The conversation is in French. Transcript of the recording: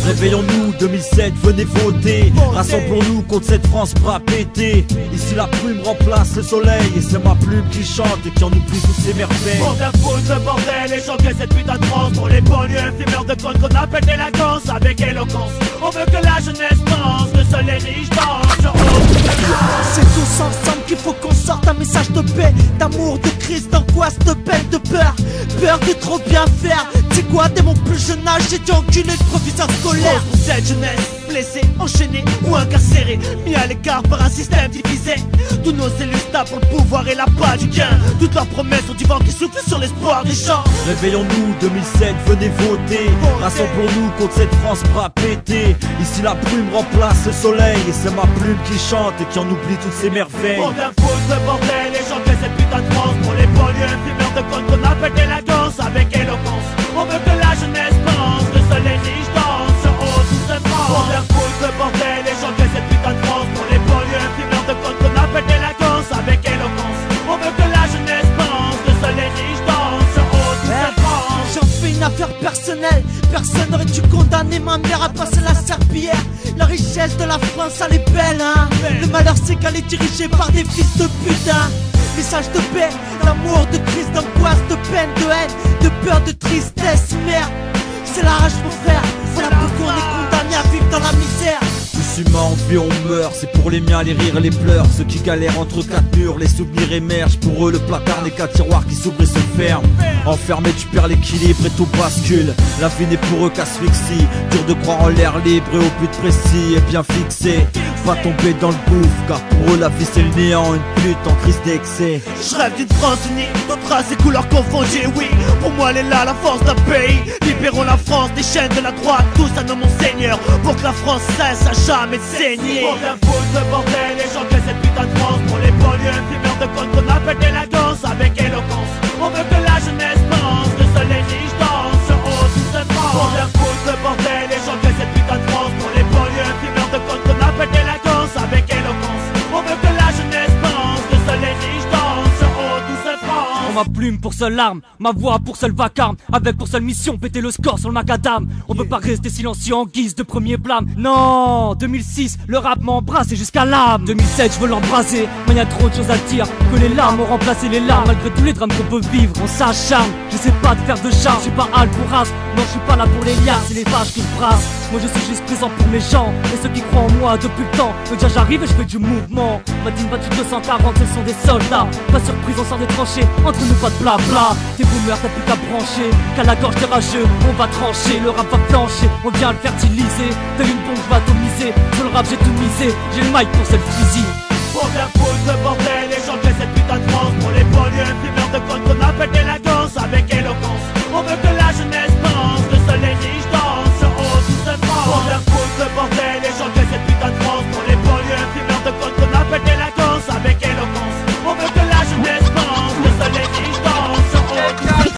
Réveillons-nous 2007, venez voter. Rassemblons-nous contre cette France bras pété. Ici la plume remplace le soleil, et c'est ma plume qui chante et qui en oublie toutes ses merveilles. Pour faire foutre le bordel et choquer cette putain de France. Pour les banlieues, fumeurs de côte qu'on appelle délinquance avec éloquence. On veut que la jeunesse pense, que seuls les riches dansent. C'est tous ensemble qu'il faut qu'on sorte un message de paix, d'amour, de crise, d'angoisse, de peine, de peur. Peur de trop bien faire. Tu quoi, dès mon plus jeune âge, j'ai dû enculer le proviseur scolaire. Pour cette jeunesse, blessée, enchaînée ou incarcérée, mis à l'écart par un système divisé. Tous nos élus tapent pour le pouvoir et la pas du gain. Toutes leurs promesses sont du vent qui souffle sur l'espoir des gens. Réveillons-nous 2007, venez voter. Rassemblons-nous contre cette France bras pété. Ici la plume remplace le soleil, et c'est ma plume qui chante et qui en oublie toutes ses merveilles. Pour faire foutre le bordel et chanter cette putain de France. Pour les banlieues, fumeurs de côte qu'on appelle délinquance avec éloquence. On veut que la jeunesse pense, que seuls les riches dansent sur haut toute cette France. Pour faire foutre le bordel et chanter cette putain de France. Pour les banlieues, fumeurs de côte qu'on appelle délinquance avec éloquence. On veut que la jeunesse pense, que seuls les riches dansent sur haut toute cette France. J'en fais une affaire personnelle. Personne n'aurait dû condamner ma mère à passer la serpillière. La richesse de la France, elle est belle, hein. Le malheur, c'est qu'elle est dirigée par des fils de putain. Message de paix, d'amour, de crise, d'angoisse, de peine, de haine, de peur, de tristesse, merde. C'est la rage, mon frère. Voilà pourquoi on est condamné à vivre dans la misère. Tous humains, on vit, on meurt. C'est pour les miens les rires et les pleurs. Ceux qui galèrent entre quatre murs, les souvenirs émergent. Pour eux le placard n'est qu'un tiroir qui s'ouvre et se ferme. Enfermé tu perds l'équilibre et tout bascule. La vie n'est pour eux qu'asphyxie. Dur de croire en l'air libre et au but précis et bien fixé. Pas tomber dans le gouffre, car pour eux la vie c'est le néant. Une pute en crise d'excès. Je rêve d'une France unie, notre race et couleurs confondues, oui. Pour moi elle est là la force d'un pays. Libérons la France des chaînes de la droite, tous à nos Monseigneur. Pour que la France cesse à jamais de saigner. Pour faire foutre le bordel et chanter cette putain de France. Pour les banlieues, fumeurs de côte qu'on appelle délinquance avec éloquence. On veut que la jeunesse pense, que seuls les riches dansent sur haut toute cette France. Pour faire foutre le bordel et chanter cette putain de France. Pour les banlieues, fumeurs de côte qu'on appelle délinquance avec éloquence. On veut que la jeunesse pense, que seuls les riches dansent sur haut toute cette France. Ma plume pour seule arme, ma voix pour seul vacarme. Avec pour seule mission, péter le score sur le macadam. On peut pas rester silencieux en guise de premier blâme. Non, 2006, le rap m'embrasse et jusqu'à l'âme. 2007, je veux l'embraser, mais y a trop de choses à dire. Que les larmes ont remplacé les larmes. Malgré tous les drames qu'on peut vivre, on s'acharne. Je sais pas te faire de charme, je suis pas Al pour race. Non, je suis pas là pour les liasses, c'est les vaches qui me brassent. Moi je suis juste présent pour mes gens et ceux qui croient en moi depuis le temps. Donc déjà j'arrive et je fais du mouvement. Ma team battue 240, ce sont des soldats. Pas surprise, on sort des tranchées. Entre nous pas de blabla. T'es boomers, t'as plus qu'à brancher. Qu'à la gorge des rageux, on va trancher. Le rap va plancher, on vient le fertiliser. T'es une bombe, je vais atomiser. Sur le rap j'ai tout misé, j'ai le mic pour cette fusil. Pour faire